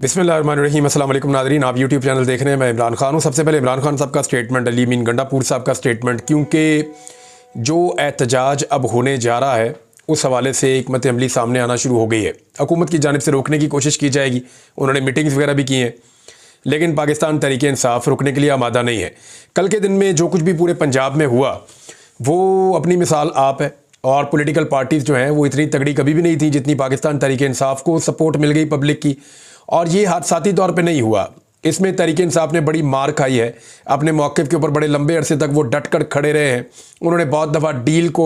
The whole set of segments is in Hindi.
बिस्मिल्लाहिर्रहमानिर्रहीम। अस्सलाम वालेकुम नाज़रीन, आप यूट्यूब चैनल देख रहे हैं। मैं इमरान खान हूँ। सबसे पहले इमरान खान साहब का स्टेटमेंट, अली मीन गंडापुर साहब का स्टेटमेंट, क्योंकि जो एहतजाज अब होने जा रहा है उस हवाले से हिकमत अमली सामने आना शुरू हो गई है। हुकूमत की जानिब से रोकने की कोशिश की जाएगी, उन्होंने मीटिंग्स वगैरह भी की हैं, लेकिन पाकिस्तान तहरीक इंसाफ रुकने के लिए आमादा नहीं है। कल के दिन में जो कुछ भी पूरे पंजाब में हुआ वो अपनी मिसाल आप है, और पॉलिटिकल पार्टीज़ जो हैं वो इतनी तगड़ी कभी भी नहीं थी जितनी पाकिस्तान तहरीक इंसाफ को सपोर्ट मिल गई पब्लिक की। और ये हादसाती तौर पे नहीं हुआ, इसमें तहरीक इंसाफ ने बड़ी मार खाई है। अपने मौक़िफ़ के ऊपर बड़े लंबे अरसे तक वो डट कर खड़े रहे हैं। उन्होंने बहुत दफ़ा डील को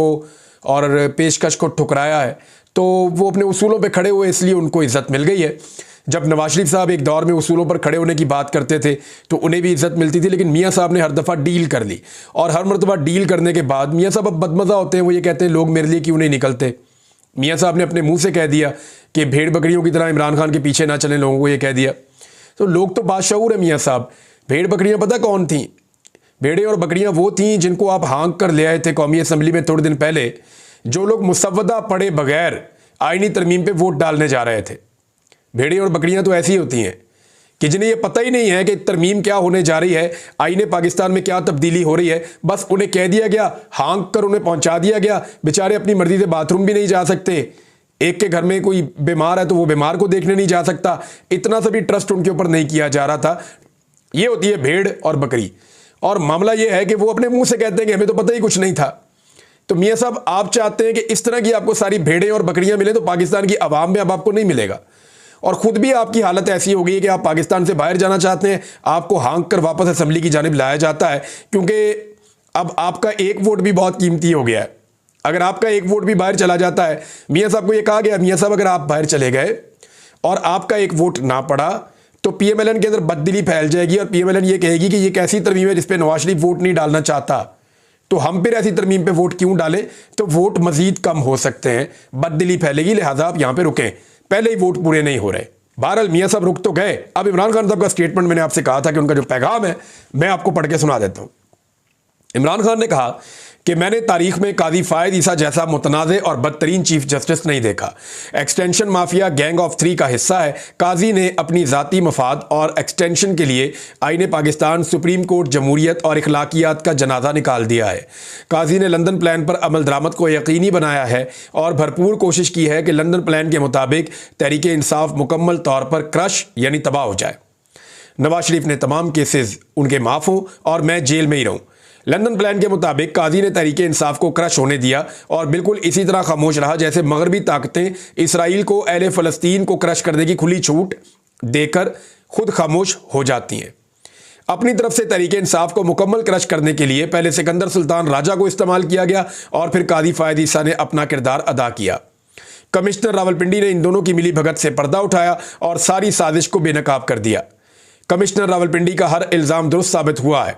और पेशकश को ठुकराया है, तो वो अपने उसूलों पे खड़े हुए, इसलिए उनको इज़्ज़त मिल गई है। जब नवाज शरीफ साहब एक दौर में उसूलों पर खड़े होने की बात करते थे तो उन्हें भी इज़्ज़त मिलती थी, लेकिन मियाँ साहब ने हर दफ़ा डील कर ली, और हर मरतबा डील करने के बाद मियाँ साहब अब बदमज़ा होते हैं। वो ये कहते हैं लोग मेरे लिए क्यों नहीं निकलते। मियाँ साहब ने अपने मुंह से कह दिया कि भेड़ बकरियों की तरह इमरान खान के पीछे ना चलें, लोगों को ये कह दिया। तो लोग तो बाशऊर है मियाँ साहब। भेड़ बकरियाँ पता कौन थीं? भेड़ें और बकरियाँ वो थीं जिनको आप हाँक कर ले आए थे कौमी असम्बली में थोड़े दिन पहले, जो लोग मुसव्वदा पढ़े बगैर आईनी तरमीम पे वोट डालने जा रहे थे। भेड़ें और बकरियाँ तो ऐसी होती हैं कि जिन्हें ये पता ही नहीं है कि तरमीम क्या होने जा रही है, आईने पाकिस्तान में क्या तब्दीली हो रही है। बस उन्हें कह दिया गया, हाँक कर उन्हें पहुंचा दिया गया। बेचारे अपनी मर्जी से बाथरूम भी नहीं जा सकते। एक के घर में कोई बीमार है तो वो बीमार को देखने नहीं जा सकता। इतना सा भी ट्रस्ट उनके ऊपर नहीं किया जा रहा था। ये होती है भेड़ और बकरी। और मामला ये है कि वो अपने मुंह से कहते हैं कि हमें तो पता ही कुछ नहीं था। तो मियाँ साहब, आप चाहते हैं कि इस तरह की आपको सारी भेड़ें और बकरियां मिले, तो पाकिस्तान की आवाम में अब आपको नहीं मिलेगा। और ख़ुद भी आपकी हालत ऐसी हो गई है कि आप पाकिस्तान से बाहर जाना चाहते हैं, आपको हाँक कर वापस असम्बली की जानिब लाया जाता है, क्योंकि अब आपका एक वोट भी बहुत कीमती हो गया है। अगर आपका एक वोट भी बाहर चला जाता है, मियाँ साहब को ये कहा गया, मियाँ साहब अगर आप बाहर चले गए और आपका एक वोट ना पड़ा तो PMLN के अंदर बददिली फैल जाएगी, और PMLN ये कहेगी कि ये कैसी तरमीम है जिस पे नवाज शरीफ वोट नहीं डालना चाहता, तो हम फिर ऐसी तरमीम पे वोट क्यों डालें। तो वोट मजीद कम हो सकते हैं, बददिली फैलेगी, लिहाजा आप यहाँ पे रुकें, पहले ही वोट पूरे नहीं हो रहे। बहरहाल मियाँ साहब रुक तो गए। अब इमरान खान साहब का स्टेटमेंट, मैंने आपसे कहा था कि उनका जो पैगाम है मैं आपको पढ़ के सुना देता हूँ। इमरान खान ने कहा कि मैंने तारीख में काजी फायद ईसा जैसा मुतनाज़े और बदतरीन चीफ जस्टिस नहीं देखा। एक्सटेंशन माफिया गैंग ऑफ 3 का हिस्सा है। काजी ने अपनी ज़ाती मफाद और एक्सटेंशन के लिए आईने पाकिस्तान, सुप्रीम कोर्ट, जमहूरियत और इखलाकियात का जनाजा निकाल दिया है। काजी ने लंदन प्लान पर अमल दरामद को यकीनी बनाया है और भरपूर कोशिश की है कि लंदन प्लान के मुताबिक तहरीक इंसाफ मुकम्मल तौर पर क्रश यानी तबाह हो जाए। नवाज शरीफ ने तमाम केसेस उनके माफ़ हों और मैं जेल में ही रहूँ। लंदन प्लान के मुताबिक काजी ने तहरीक इंसाफ को क्रश होने दिया और बिल्कुल इसी तरह खामोश रहा जैसे मगरबी ताकतें इसराइल को अहले फ़लस्तीन को क्रश करने की खुली छूट देकर खुद खामोश हो जाती हैं। अपनी तरफ से तहरीक इंसाफ को मुकम्मल क्रश करने के लिए पहले सिकंदर सुल्तान राजा को इस्तेमाल किया गया और फिर काजी फायद ईसा ने अपना किरदार अदा किया। कमिश्नर रावलपिंडी ने इन दोनों की मिली भगत से पर्दा उठाया और सारी साजिश को बेनकाब कर दिया। कमिश्नर रावलपिंडी का हर इल्ज़ाम दुरुस्त साबित हुआ है।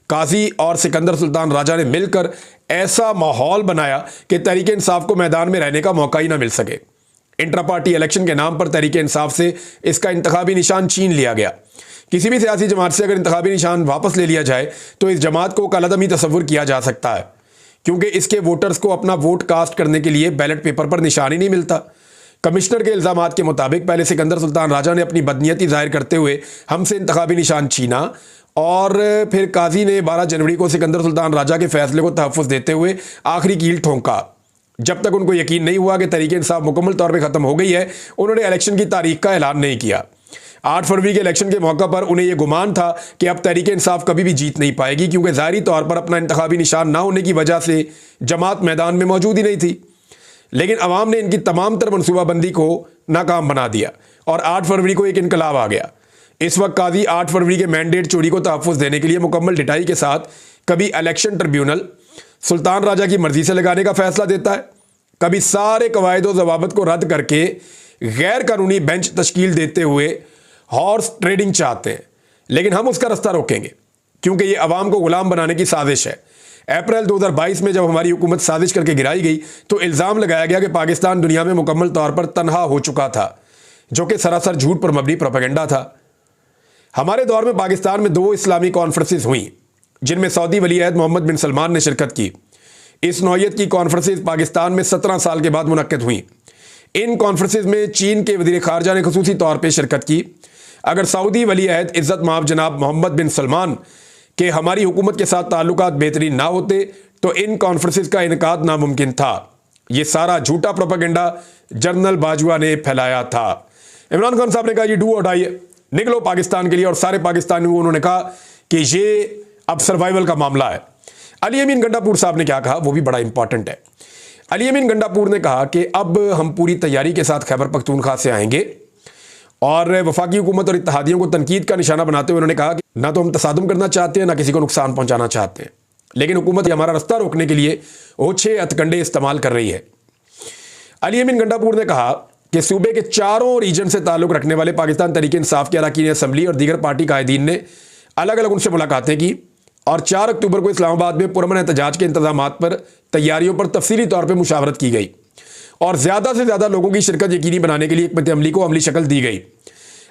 काजी और सिकंदर सुल्तान राजा ने मिलकर ऐसा माहौल बनाया कि तहरीक इंसाफ को मैदान में रहने का मौका ही ना मिल सके। इंट्रा पार्टी इलेक्शन के नाम पर तहरीक इंसाफ से इसका इंतखाबी निशान छीन लिया गया। किसी भी सियासी जमात से अगर इंतखाबी निशान वापस ले लिया जाए तो इस जमात को कलअदम ही तस्वुर किया जा सकता है, क्योंकि इसके वोटर्स को अपना वोट कास्ट करने के लिए बैलेट पेपर पर निशान ही नहीं मिलता। कमिश्नर के इल्ज़ामात के मुताबिक पहले सिकंदर सुल्तान राजा ने अपनी बदनीयती जाहिर करते हुए हमसे इंतखाबी निशान छीना, और फिर काजी ने 12 जनवरी को सिकंदर सुल्तान राजा के फैसले को तहफ़्फ़ुज़ देते हुए आखिरी कील ठोंका। जब तक उनको यकीन नहीं हुआ कि तहरीक इंसाफ मुकम्मल तौर पे ख़त्म हो गई है, उन्होंने इलेक्शन की तारीख का ऐलान नहीं किया। 8 फरवरी के इलेक्शन के मौका पर उन्हें यह गुमान था कि अब तहरीक इंसाफ कभी भी जीत नहीं पाएगी, क्योंकि ज़ाहिरी तौर पर अपना इंतखाबी निशान ना होने की वजह से जमात मैदान में मौजूद ही नहीं थी। लेकिन अवाम ने इनकी तमाम तर मनसूबाबंदी को नाकाम बना दिया और 8 फरवरी को एक इनकलाब आ गया। इस वक्त काजी 8 फरवरी के मैंडेट चोरी को तहफ़्फ़ुज़ देने के लिए मुकम्मल डिटाई के साथ कभी इलेक्शन ट्रिब्यूनल सुल्तान राजा की मर्जी से लगाने का फैसला देता है, कभी सारे कवायद व ज़वाबित को रद्द करके गैर कानूनी बेंच तश्कील देते हुए हॉर्स ट्रेडिंग चाहते हैं। लेकिन हम उसका रास्ता रोकेंगे, क्योंकि ये अवाम को गुलाम बनाने की साजिश है। अप्रैल 2022 में जब हमारी हुकूमत साजिश करके गिराई गई तो इल्ज़ाम लगाया गया कि पाकिस्तान दुनिया में मुकम्मल तौर पर तनहा हो चुका था, जो कि सरासर झूठ पर मबनी प्रोपेगेंडा था। हमारे दौर में पाकिस्तान में 2 इस्लामी कॉन्फ्रेंसेस हुई, जिनमें सऊदी वली अहद मोहम्मद बिन सलमान ने शिरकत की। इस नौयत की कॉन्फ्रेंसेस पाकिस्तान में 17 साल के बाद मुनक्किद हुई। इन कॉन्फ्रेंसेस में चीन के वज़ीर ख़ारजा ने ख़ुसूसी तौर पर शिरकत की। अगर सऊदी वली अहद इज़्ज़त माब जनाब मोहम्मद बिन सलमान के हमारी हुकूमत के साथ ताल्लुकात बेहतरीन ना होते तो इन कॉन्फ्रेंसेस का इनकाद नामुमकिन था। ये सारा झूठा प्रोपेगेंडा जनरल बाजवा ने फैलाया था। इमरान खान साहब ने कहा, ये डू और डाई, निकलो पाकिस्तान के लिए। और सारे पाकिस्तानियों को उन्होंने कहा कि ये अब सर्वाइवल का मामला है। अली अमीन गंडापुर साहब ने क्या कहा, वो भी बड़ा इंपॉर्टेंट है। अली अमीन गंडापुर ने कहा कि अब हम पूरी तैयारी के साथ खैबर पख्तूनख्वा से आएंगे और वफाकी हुकूमत और इत्तेहादियों को तनकीद का निशाना बनाते हुए उन्होंने कहा कि ना तो हम तसादुम करना चाहते हैं, ना किसी को नुकसान पहुंचाना चाहते हैं, लेकिन हुकूमत हमारा रास्ता रोकने के लिए ओछे हथकंडे इस्तेमाल कर रही है। अली अमीन गंडापुर ने कहा कि सूबे के चारों रीजन से ताल्लुक़ रखने वाले पाकिस्तान तहरीक इंसाफ के अरकान असम्बली और दीगर पार्टी कायदीन ने अलग अलग उनसे मुलाकातें की और 4 अक्टूबर को इस्लामाबाद में पुरअमन एहतजाज के इंतजामात पर तैयारियों पर तफसीली तौर पर मुशावरत की गई और ज़्यादा से ज़्यादा लोगों की शिरकत यकीनी बनाने के लिए हिकमत अमली को अमली शक्ल दी गई।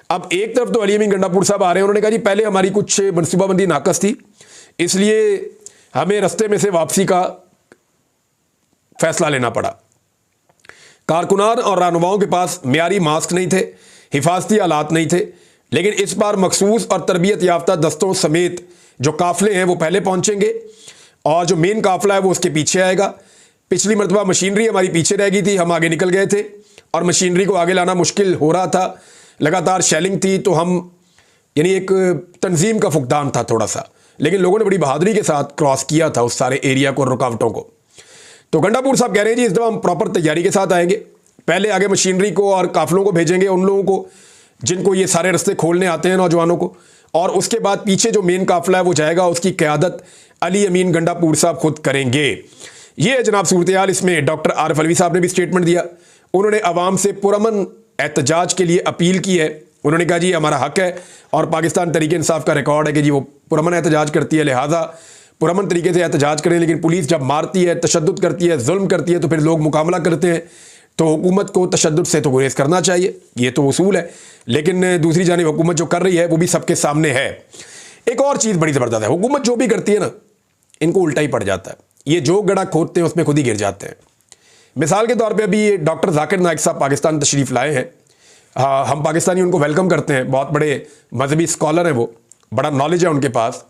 अब एक तरफ तो अली अमीन गंडापुर साहब आ रहे हैं, उन्होंने कहा जी पहले हमारी कुछ मनसूबाबंदी नाकस थी, इसलिए हमें रस्ते में से वापसी का फैसला लेना पड़ा। कारकुनान और रहनुमाओं के पास मियारी मास्क नहीं थे, हिफाजती आलात नहीं थे, लेकिन इस बार मखसूस और तरबियत याफ्ता दस्तों समेत जो काफिले हैं वो पहले पहुंचेंगे और जो मेन काफिला है वो उसके पीछे आएगा। पिछली मरतबा मशीनरी हमारी पीछे रह गई थी, हम आगे निकल गए थे और मशीनरी को आगे लाना मुश्किल हो रहा था, लगातार शेलिंग थी, तो हम यानी एक तंजीम का फुकदान था थोड़ा सा, लेकिन लोगों ने बड़ी बहादुरी के साथ क्रॉस किया था उस सारे एरिया को, रुकावटों को। तो गंडापुर साहब कह रहे हैं जी इस दफ़ा हम प्रॉपर तैयारी के साथ आएंगे, पहले आगे मशीनरी को और काफिलों को भेजेंगे, उन लोगों को जिनको ये सारे रास्ते खोलने आते हैं, नौजवानों को, और उसके बाद पीछे जो मेन काफिला है वो जाएगा, उसकी क़यादत अली अमीन गंडापुर साहब खुद करेंगे। ये जनाब सूरत-ए-हाल। इसमें डॉक्टर आरिफ अलवी साहब ने भी स्टेटमेंट दिया, उन्होंने अवाम से पुरअमन एहतजाज के लिए अपील की है। उन्होंने कहा जी हमारा हक है और पाकिस्तान तहरीक इंसाफ का रिकॉर्ड है कि जी वो पुरअमन एहतजाज करती है, लिहाजा पुरअमन तरीके से एहतजाज करें, लेकिन पुलिस जब मारती है, तशद्दुद करती है, जुल्म करती है, तो फिर लोग मुकाबला करते हैं, तो हुकूमत को तशद्दुद से तो गुरेज करना चाहिए, ये तो उसूल है। लेकिन दूसरी जानिब हुकूमत जो कर रही है वो भी सबके सामने है। एक और चीज़ बड़ी ज़बरदस्त है, हुकूमत जो भी करती है ना, इनको उल्टा ही पड़ जाता है, ये जो गड़ा खोदते हैं उसमें खुद ही गिर जाते हैं। मिसाल के तौर पर अभी डॉक्टर जाकिर नाइक साहब पाकिस्तान तशरीफ़ लाए हैं, हम पाकिस्तानी उनको वेलकम करते हैं, बहुत बड़े मजहबी स्कॉलर हैं वो, बड़ा नॉलेज है उनके पास।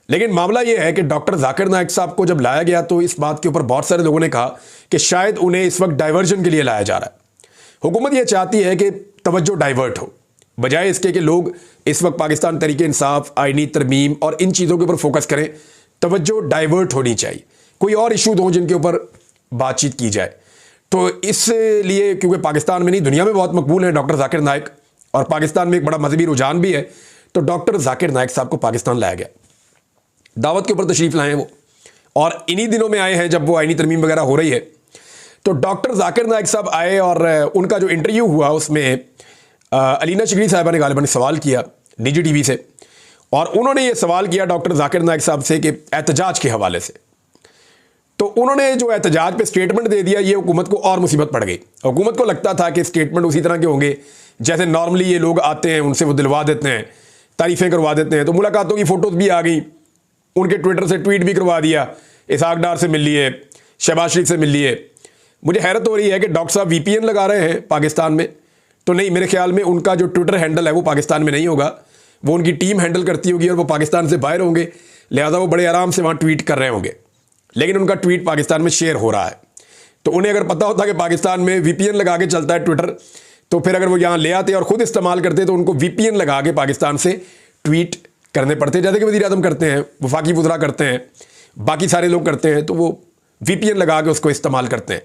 लेकिन मामला ये है कि डॉक्टर जाकिर नाइक साहब को जब लाया गया तो इस बात के ऊपर बहुत सारे लोगों ने कहा कि शायद उन्हें इस वक्त डाइवर्जन के लिए लाया जा रहा है। हुकूमत ये चाहती है कि तवज्जो डाइवर्ट हो, बजाय इसके कि लोग इस वक्त पाकिस्तान तरीके इंसाफ, आईनी तरमीम और इन चीज़ों के ऊपर फोकस करें। तवज्जो डाइवर्ट होनी चाहिए, कोई और इशूज़ हों जिनके ऊपर बातचीत की जाए। तो इसलिए क्योंकि पाकिस्तान में नहीं दुनिया में बहुत मकबूल है डॉक्टर जाकिर नाइक, और पाकिस्तान में एक बड़ा मजहबी रुझान भी है, तो डॉक्टर जाकिर नाइक साहब को पाकिस्तान लाया गया, दावत के ऊपर तशरीफ़ लाए हैं वो, और इन्हीं दिनों में आए हैं जब वो आईनी तरमीम वगैरह हो रही है। तो डॉक्टर जाकिर नाइक साहब आए और उनका जो इंटरव्यू हुआ उसमें अलीना शिगरी साहिबा ने गालिबन सवाल किया निजी टीवी से, और उन्होंने ये सवाल किया डॉक्टर जाकिर नाइक साहब से कि एहतजाज के हवाले से। तो उन्होंने जो एहतजाज पे स्टेटमेंट दे दिया, ये हुकूमत को और मुसीबत पड़ गई। हुकूमत को लगता था कि स्टेटमेंट उसी तरह के होंगे जैसे नॉर्मली ये लोग आते हैं, उनसे वो दिलवा देते हैं, तारीफ़ें करवा देते हैं। तो मुलाकातों की फ़ोटोज़ भी आ गई, उनके ट्विटर से ट्वीट भी करवा दिया, इसहाक डार से मिल लिए, शहबाज शरीफ से मिल लिए। मुझे हैरत हो रही है कि डॉक्टर साहब VPN लगा रहे हैं पाकिस्तान में, तो नहीं, मेरे ख्याल में उनका जो ट्विटर हैंडल है वो पाकिस्तान में नहीं होगा, वो उनकी टीम हैंडल करती होगी और वो पाकिस्तान से बाहर होंगे, लिहाजा वो बड़े आराम से वहाँ ट्वीट कर रहे होंगे, लेकिन उनका ट्वीट पाकिस्तान में शेयर हो रहा है। तो उन्हें अगर पता होता कि पाकिस्तान में VPN लगा के चलता है ट्विटर, तो फिर अगर वो यहाँ ले आते और ख़ुद इस्तेमाल करते तो उनको VPN लगा के पाकिस्तान से ट्वीट करने पड़ते, जैसे कि वज़ीर आज़म करते हैं, वफाकी वज़रा करते हैं, बाकी सारे लोग करते हैं, तो वो VPN लगा के उसको इस्तेमाल करते हैं।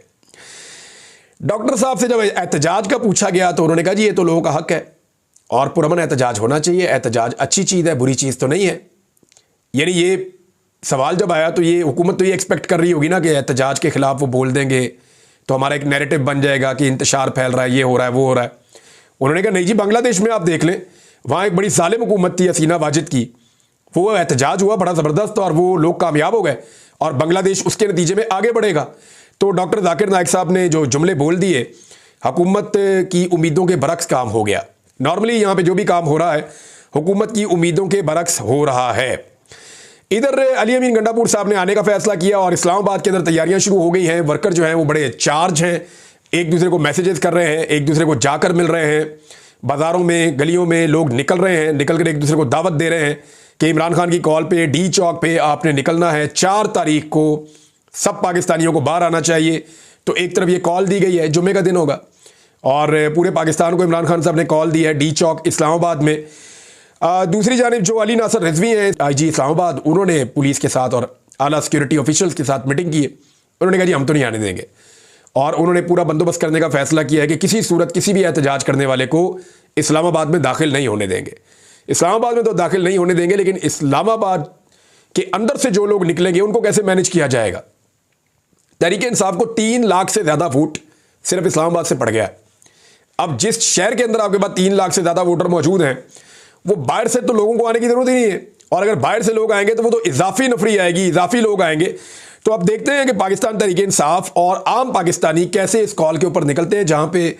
डॉक्टर साहब से जब एहतजाज का पूछा गया तो उन्होंने कहा जी ये तो लोगों का हक है और पुरअमन एहतजाज होना चाहिए, एहतजाज अच्छी चीज़ है, बुरी चीज़ तो नहीं है। यानी ये सवाल जब आया तो ये हुकूमत तो ये एक्सपेक्ट कर रही होगी ना कि एहतजाज के ख़िलाफ़ वो बोल देंगे तो हमारा एक नैरेटिव बन जाएगा कि इंतशार फैल रहा है, ये हो रहा है, वो हो रहा है। उन्होंने कहा नहीं जी, बांग्लादेश में आप देख लें, वहाँ एक बड़ी ज़ालिम हुकूमत थी हसीना वाजिद की, वो एहतजाज हुआ बड़ा ज़बरदस्त और वो लोग कामयाब हो गए और बांग्लादेश उसके नतीजे में आगे बढ़ेगा। तो डॉक्टर जाकिर नाइक साहब ने जो जुमले बोल दिए, हुकूमत की उम्मीदों के बरक्स काम हो गया। नॉर्मली यहाँ पे जो भी काम हो रहा है हुकूमत की उम्मीदों के बरक्स हो रहा है। इधर अली अमीन गंडापुर साहब ने आने का फैसला किया और इस्लामाबाद के अंदर तैयारियां शुरू हो गई हैं। वर्कर जो हैं वो बड़े चार्ज हैं, एक दूसरे को मैसेजेस कर रहे हैं, एक दूसरे को जाकर मिल रहे हैं, बाज़ारों में, गलियों में लोग निकल रहे हैं, निकल कर एक दूसरे को दावत दे रहे हैं कि इमरान खान की कॉल पे डी चौक पे आपने निकलना है, 4 तारीख को सब पाकिस्तानियों को बाहर आना चाहिए। तो एक तरफ ये कॉल दी गई है, जुम्मे का दिन होगा, और पूरे पाकिस्तान को इमरान खान साहब ने कॉल दी है डी चौक इस्लामाबाद में। दूसरी जानिब जो अली नासर रिजवी हैं, IG इस्लामाबाद, उन्होंने पुलिस के साथ और आला सिक्योरिटी ऑफिशियल्स के साथ मीटिंग की है। उन्होंने कहा जी हम तो नहीं आने देंगे, और उन्होंने पूरा बंदोबस्त करने का फैसला किया है कि किसी सूरत किसी भी एहतजाज करने वाले को इस्लामाबाद में दाखिल नहीं होने देंगे। इस्लामाबाद में तो दाखिल नहीं होने देंगे, लेकिन इस्लामाबाद के अंदर से जो लोग निकलेंगे उनको कैसे मैनेज किया जाएगा। तहरीक इंसाफ को 3 लाख से ज़्यादा वोट सिर्फ इस्लामाबाद से पड़ गया है। अब जिस शहर के अंदर आपके पास 3 लाख से ज़्यादा वोटर मौजूद हैं, वो बाहर से तो लोगों को आने की ज़रूरत ही नहीं है, और अगर बाहर से लोग आएंगे तो वो तो इजाफी नफरी आएगी, इजाफी लोग आएंगे। तो अब देखते हैं कि पाकिस्तान तहरीक इंसाफ और आम पाकिस्तानी कैसे इस कॉल के ऊपर निकलते हैं, जहां पे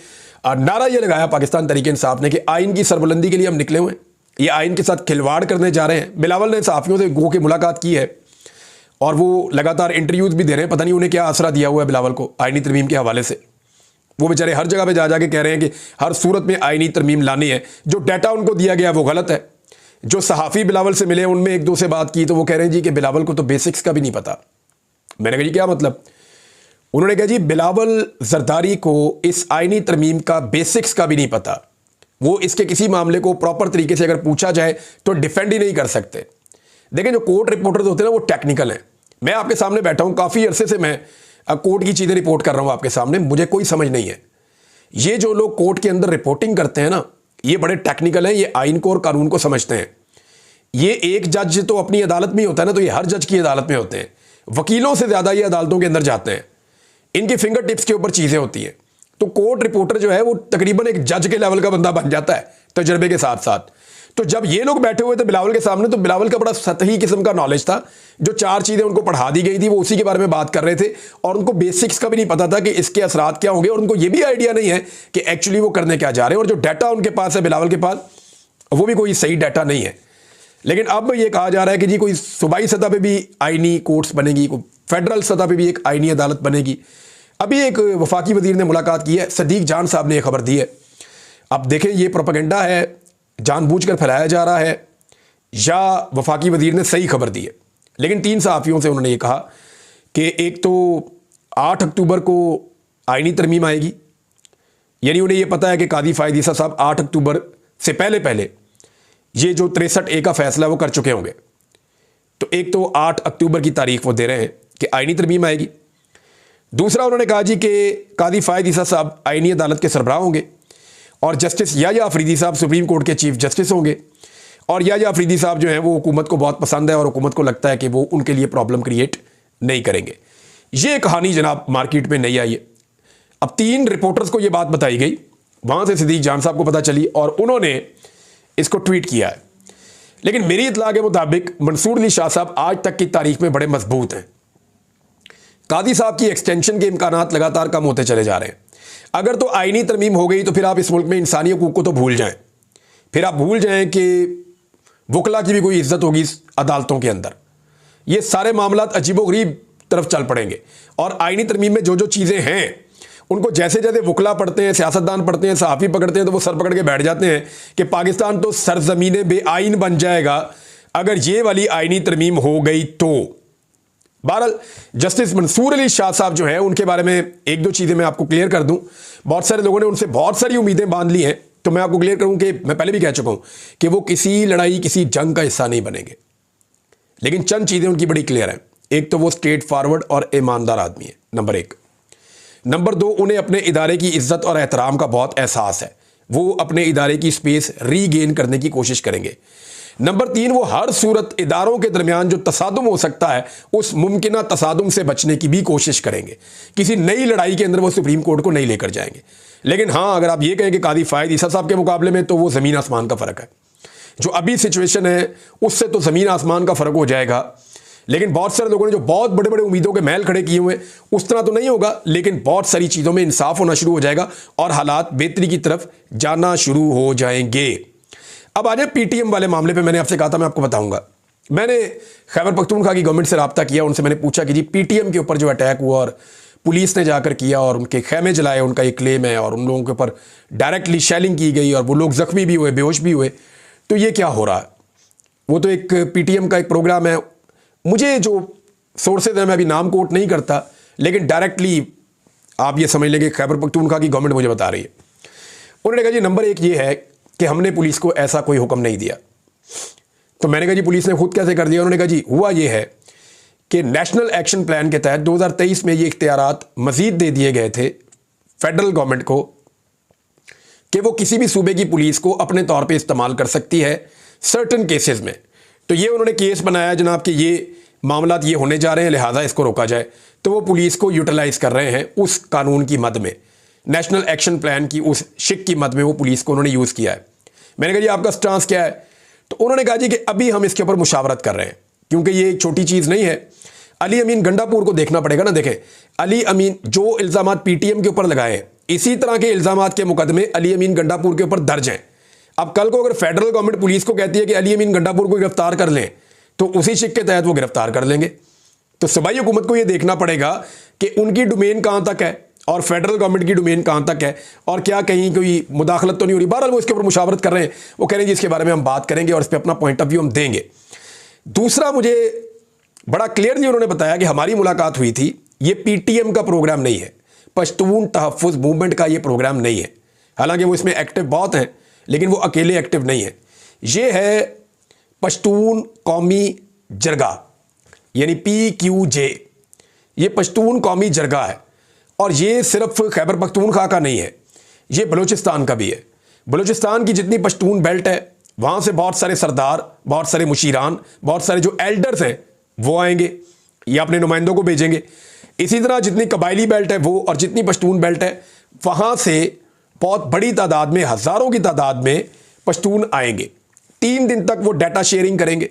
नारा ये लगाया पाकिस्तान तहरीक इंसाफ ने कि आइन की सरबुलंदी के लिए हम निकले हुए हैं, ये आइन के साथ खिलवाड़ करने जा रहे हैं। बिलावल ने सहाफ़ियों से गो के मुलाकात की है और वो लगातार इंटरव्यूज़ भी दे रहे हैं। पता नहीं उन्हें क्या आसरा दिया हुआ है बिलावल को आइनी तरमीम के हवाले से। वो बेचारे हर जगह पे जा जाके कह रहे हैं कि हर सूरत में आइनी तरमीम लानी है। जो डाटा उनको दिया गया वो गलत है। जो सहाफ़ी बिलावल से मिले उनमें एक दो से बात की तो वो कह रहे हैं जी कि बिलावल को तो बेसिक्स का भी नहीं पता। मैंने कहा जी क्या मतलब? उन्होंने कहा जी बिलावल जरदारी को इस आइनी तरमीम का बेसिक्स का भी नहीं पता। वो इसके किसी मामले को प्रॉपर तरीके से अगर पूछा जाए तो डिफेंड ही नहीं कर सकते। देखें जो कोर्ट रिपोर्टर्स होते हैं ना वो टेक्निकल हैं। मैं आपके सामने बैठा हूँ, काफ़ी अरसे से मैं कोर्ट की चीज़ें रिपोर्ट कर रहा हूँ आपके सामने, मुझे कोई समझ नहीं है। ये जो लोग कोर्ट के अंदर रिपोर्टिंग करते हैं ना, ये बड़े टेक्निकल हैं, ये आइन को और कानून को समझते हैं। ये एक जज तो अपनी अदालत में ही होता है ना, तो ये हर जज की अदालत में होते हैं। वकीलों से ज़्यादा ये अदालतों के अंदर जाते हैं, इनके फिंगर टिप्स के ऊपर चीज़ें होती हैं। तो कोर्ट रिपोर्टर जो है वो तकरीबन एक जज के लेवल का बंदा बन जाता है तजर्बे के साथ साथ। तो जब ये लोग बैठे हुए थे बिलावल के सामने, तो बिलावल का बड़ा सतही किस्म का नॉलेज था। जो 4 चीज़ें उनको पढ़ा दी गई थी वो उसी के बारे में बात कर रहे थे, और उनको बेसिक्स का भी नहीं पता था कि इसके असरात क्या होंगे, और उनको ये भी आइडिया नहीं है कि एक्चुअली वो करने क्या जा रहे हैं। और जो डाटा उनके पास है बिलावल के पास, वो भी कोई सही डाटा नहीं है। लेकिन अब ये कहा जा रहा है कि जी कोई सूबाई सतह पे भी आइनी कोर्ट्स बनेगी, कोई फेडरल सतह पे भी एक आइनी अदालत बनेगी। अभी एक वफाकी वजीर ने मुलाकात की है, सदीक जान साहब ने यह खबर दी है। अब देखें ये प्रोपेगेंडा है, जानबूझकर फैलाया जा रहा है, या वफाकी वजीर ने सही खबर दी है। लेकिन 3 सहाफ़ियों से उन्होंने ये कहा कि एक तो 8 अक्टूबर को आइनी तरमीम आएगी, यानी उन्हें ये पता है कि कादी फ़ायद ईसा साहब 8 अक्टूबर से पहले ये जो 63A का फैसला वो कर चुके होंगे। तो एक तो 8 अक्टूबर की तारीख वो दे रहे हैं कि आइनी तरमीम आएगी। दूसरा उन्होंने कहा जी कि कादी फ़ायद ईसा साहब आइनी अदालत के सरबराह होंगे, और जस्टिस याह्या अफरीदी साहब सुप्रीम कोर्ट के चीफ जस्टिस होंगे। और याह्या अफरीदी साहब जो हैं वो हुकूमत को बहुत पसंद है, और हुकूमत को लगता है कि वो उनके लिए प्रॉब्लम क्रिएट नहीं करेंगे। ये कहानी जनाब मार्केट में नहीं आई है। अब 3 रिपोर्टर्स को ये बात बताई गई, वहाँ से सदीक जान साहब को पता चली और उन्होंने इसको ट्वीट किया है। लेकिन मेरी इत्तला के मुताबिक मंसूर अली शाह साहब आज तक की तारीख में बड़े मजबूत हैं। कादी साहब की एक्सटेंशन के इम्कानात लगातार कम होते चले जा रहे हैं। अगर तो आइनी तरमीम हो गई तो फिर आप इस मुल्क में इंसानी हकूक़ को तो भूल जाएं। फिर आप भूल जाएं कि वकला की भी कोई इज्जत होगी अदालतों के अंदर। ये सारे मामलात अजीबोगरीब तरफ चल पड़ेंगे। और आइनी तरमीम में जो जो चीज़ें हैं उनको जैसे जैसे वकला पढ़ते हैं, सियासतदान पढ़ते हैं, सहाफ़ी पकड़ते हैं, तो वो सर पकड़ के बैठ जाते हैं कि पाकिस्तान तो सरजमीन बेआइन बन जाएगा अगर ये वाली आइनी तरमीम हो गई तो। बहरहाल जस्टिस मंसूर अली शाह साहब जो है उनके बारे में एक दो चीज़ें मैं आपको क्लियर कर दूं। बहुत सारे लोगों ने उनसे बहुत सारी उम्मीदें बांध ली हैं, तो मैं आपको क्लियर करूं कि मैं पहले भी कह चुका हूं कि वो किसी लड़ाई किसी जंग का हिस्सा नहीं बनेंगे। लेकिन चंद चीज़ें उनकी बड़ी क्लियर हैं। एक तो वो स्ट्रेट फॉरवर्ड और ईमानदार आदमी है, नंबर 1। नंबर 2, उन्हें अपने इदारे की इज्जत और एहतराम का बहुत एहसास है। वो अपने इदारे की स्पेस रीगेन करने की कोशिश करेंगे। नंबर 3, वो हर सूरत इदारों के दरमियान जो तसादुम हो सकता है उस मुमकिना तसादुम से बचने की भी कोशिश करेंगे। किसी नई लड़ाई के अंदर वो सुप्रीम कोर्ट को नहीं लेकर जाएंगे। लेकिन हाँ, अगर आप ये कहें कि कादी फ़ायद ईसा साहब के मुकाबले में, तो वो ज़मीन आसमान का फ़र्क है। जो अभी सिचुएशन है उससे तो ज़मीन आसमान का फ़र्क हो जाएगा। लेकिन बहुत सारे लोगों ने जो बहुत बड़े बड़े उम्मीदों के महल खड़े किए हुए, उस तरह तो नहीं होगा, लेकिन बहुत सारी चीज़ों में इंसाफ होना शुरू हो जाएगा और हालात बेहतरी की तरफ जाना शुरू हो जाएंगे। अब आ जाए PTM वाले मामले पे। मैंने आपसे कहा था मैं आपको बताऊंगा। मैंने खैबर पख्तूनख्वा की गवर्नमेंट से रब्ता किया, उनसे मैंने पूछा कि जी PTM के ऊपर जो अटैक हुआ और पुलिस ने जाकर किया और उनके खैमे जलाए, उनका एक क्लेम है, और उन लोगों के ऊपर डायरेक्टली शेलिंग की गई और वो लोग ज़ख्मी भी हुए, बेहोश भी हुए। तो ये क्या हो रहा है? वो तो एक पीटीएम का एक प्रोग्राम है। मुझे जो सोर्सेज हैं, मैं अभी नाम कोट नहीं करता, लेकिन डायरेक्टली आप ये समझ लेंगे खैबर पख्तूनख्वा की गवर्नमेंट मुझे बता रही है। उन्होंने कहा जी नंबर एक ये है कि हमने पुलिस को ऐसा कोई हुक्म नहीं दिया। तो मैंने कहा जी पुलिस ने खुद कैसे कर दिया? उन्होंने कहा जी हुआ ये है कि नेशनल एक्शन प्लान के तहत 2023 में ये इख्तियारात मजीद दे दिए गए थे फेडरल गवर्नमेंट को कि वो किसी भी सूबे की पुलिस को अपने तौर पे इस्तेमाल कर सकती है सर्टन केसेस में। तो ये उन्होंने केस बनाया जनाब कि ये मामला ये होने जा रहे हैं, लिहाजा इसको रोका जाए। तो वो पुलिस को यूटिलाइज कर रहे हैं उस कानून की मद में, नेशनल एक्शन प्लान की उस शिक की मद में वो पुलिस को उन्होंने यूज़ किया है। मैंने कहा जी आपका स्टांस क्या है? तो उन्होंने कहा जी कि अभी हम इसके ऊपर मुशावरत कर रहे हैं, क्योंकि ये एक छोटी चीज़ नहीं है। अली अमीन गंडापुर को देखना पड़ेगा ना। देखें, अली अमीन जो इल्ज़ाम पीटीएम के ऊपर लगाए हैं, इसी तरह के इल्ज़ाम के मुकदमे अली अमीन गंडापुर के ऊपर दर्ज हैं। अब कल को अगर फेडरल गवर्नमेंट पुलिस को कहती है कि अली अमीन गंडापुर को गिरफ्तार कर लें, तो उसी शिक के तहत वो गिरफ्तार कर लेंगे। तो सूबाई हुकूमत को ये देखना पड़ेगा कि उनकी डोमेन कहाँ तक है और फेडरल गवर्नमेंट की डोमेन कहाँ तक है, और क्या कहीं कोई मुदाखलत तो नहीं हो रही। बहरहाल वो इसके ऊपर मुशावरत कर रहे हैं। वो कह रहे हैं जी इसके बारे में हम बात करेंगे और इस पर अपना पॉइंट ऑफ व्यू हम देंगे। दूसरा, मुझे बड़ा क्लियरली उन्होंने बताया कि हमारी मुलाकात हुई थी, ये पीटीएम का प्रोग्राम नहीं है, पश्तून तहफ़्फ़ुज़ मूवमेंट का ये प्रोग्राम नहीं है। हालांकि वो इसमें एक्टिव बहुत हैं, लेकिन वो अकेले एक्टिव नहीं है। ये है पश्तून कौमी जरगा, यानी PQJ। ये पश्तून कौमी जरगा है, और ये सिर्फ खैबर पख्तूनख्वा का नहीं है, ये बलूचिस्तान का भी है। बलूचिस्तान की जितनी पश्तून बेल्ट है, वहाँ से बहुत सारे सरदार, बहुत सारे मुशीरान, बहुत सारे जो एल्डर्स हैं वो आएंगे, ये अपने नुमाइंदों को भेजेंगे। इसी तरह जितनी कबायली बेल्ट है वो, और जितनी पश्तून बेल्ट है, वहाँ से बहुत बड़ी तादाद में, हज़ारों की तादाद में पश्तून आएंगे। 3 दिन तक वो डाटा शेयरिंग करेंगे,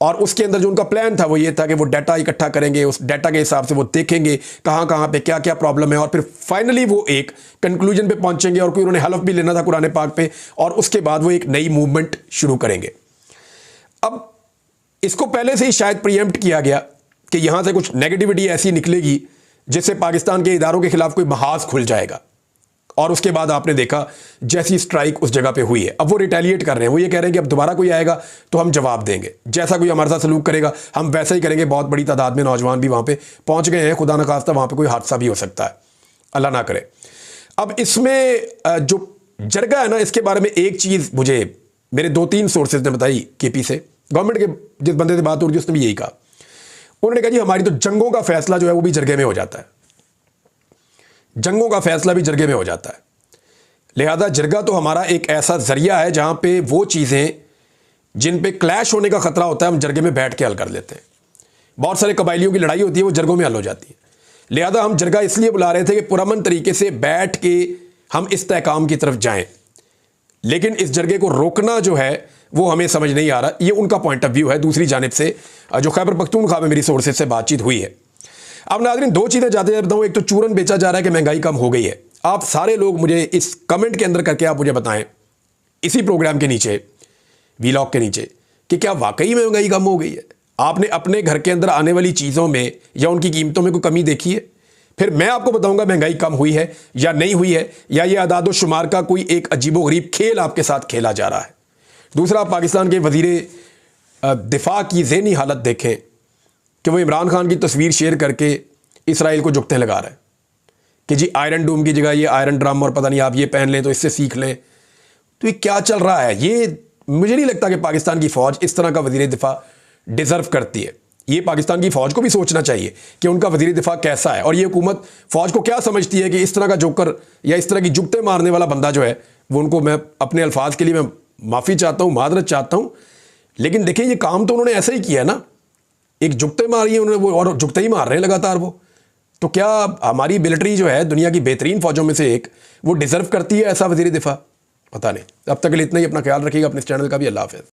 और उसके अंदर जो उनका प्लान था वो ये था कि वो डाटा इकट्ठा करेंगे, उस डाटा के हिसाब से वो देखेंगे कहाँ कहाँ पे क्या क्या प्रॉब्लम है, और फिर फाइनली वो एक कंक्लूजन पे पहुंचेंगे। और कोई उन्होंने हलफ भी लेना था कुरान पाक पे, और उसके बाद वो एक नई मूवमेंट शुरू करेंगे। अब इसको पहले से ही शायद प्रीएम्प्ट किया गया कि यहाँ से कुछ नेगेटिविटी ऐसी निकलेगी जिससे पाकिस्तान के इदारों के खिलाफ कोई महाज खुल जाएगा। और उसके बाद आपने देखा जैसी स्ट्राइक उस जगह पे हुई है, अब वो रिटेलिएट कर रहे हैं। वो ये कह रहे हैं कि अब दोबारा कोई आएगा तो हम जवाब देंगे, जैसा कोई हमारे साथ सलूक करेगा हम वैसा ही करेंगे। बहुत बड़ी तादाद में नौजवान भी वहाँ पे पहुँच गए हैं, खुदा न खास्ता वहाँ पे कोई हादसा भी हो सकता है, अल्लाह ना करे। अब इसमें जो जरगा है ना, इसके बारे में एक चीज़ मुझे मेरे 2-3 सोर्सेज ने बताई KP से, गवर्नमेंट के जिस बंदे से बात हो रही थी उसने भी यही कहा। उन्होंने कहा जी हमारी तो जंगों का फैसला जो है वो भी जरगे में हो जाता है, जंगों का फैसला भी जरगे में हो जाता है। लिहाजा जरगा तो हमारा एक ऐसा जरिया है जहां पे वो चीज़ें जिन पे क्लैश होने का खतरा होता है हम जरगे में बैठ के हल कर लेते हैं। बहुत सारे कबायलियों की लड़ाई होती है, वो जरगों में हल हो जाती है। लिहाजा हम जरगा इसलिए बुला रहे थे कि पुरअमन तरीके से बैठ के हम इस्तेहकाम की तरफ जाएं, लेकिन इस जरगे को रोकना जो है वो हमें समझ नहीं आ रहा। ये उनका पॉइंट ऑफ व्यू है। दूसरी जानिब से जो खैबर पख्तूनख्वा में मेरी सोर्सेज से बातचीत हुई है। अब नाज़रीन 2 चीज़ें जाते जाते बताऊँ। एक तो चूरन बेचा जा रहा है कि महंगाई कम हो गई है। आप सारे लोग मुझे इस कमेंट के अंदर करके आप मुझे बताएं, इसी प्रोग्राम के नीचे, वीलॉग के नीचे, कि क्या वाकई में महंगाई कम हो गई है? आपने अपने घर के अंदर आने वाली चीज़ों में या उनकी कीमतों में कोई कमी देखी है? फिर मैं आपको बताऊंगा महंगाई कम हुई है या नहीं हुई है, या ये आदाद व शुमार का कोई एक अजीबोगरीब खेल आपके साथ खेला जा रहा है। दूसरा, पाकिस्तान के वज़ीर दिफा की ज़हनी हालत देखें कि वो इमरान खान की तस्वीर शेयर करके इसराइल को जुगते लगा रहे हैं कि जी आयरन डोम की जगह ये आयरन ड्रम, और पता नहीं आप ये पहन लें तो इससे सीख लें। तो ये क्या चल रहा है? ये मुझे नहीं लगता कि पाकिस्तान की फ़ौज इस तरह का वज़ीर दिफा डिज़र्व करती है। ये पाकिस्तान की फ़ौज को भी सोचना चाहिए कि उनका वज़ीर दिफा कैसा है, और ये हुकूमत फ़ौज को क्या समझती है कि इस तरह का जोकर या इस तरह की जुगते मारने वाला बंदा जो है वो, उनको मैं अपने अल्फाज के लिए मैं माफ़ी चाहता हूँ, मादरत चाहता हूँ, लेकिन देखिए ये काम तो उन्होंने ऐसे ही किया है ना। एक जुगते मारी है उन्होंने, वो और जुगते ही मार रहे हैं लगातार वो। तो क्या हमारी मिलिट्री जो है दुनिया की बेहतरीन फ़ौजों में से एक, वो डिज़र्व करती है ऐसा वज़ीर दिफा? पता नहीं। अब तक के लिए इतना ही। अपना ख्याल रखिएगा, अपने इस चैनल का भी। अल्लाह हाफ़िज़।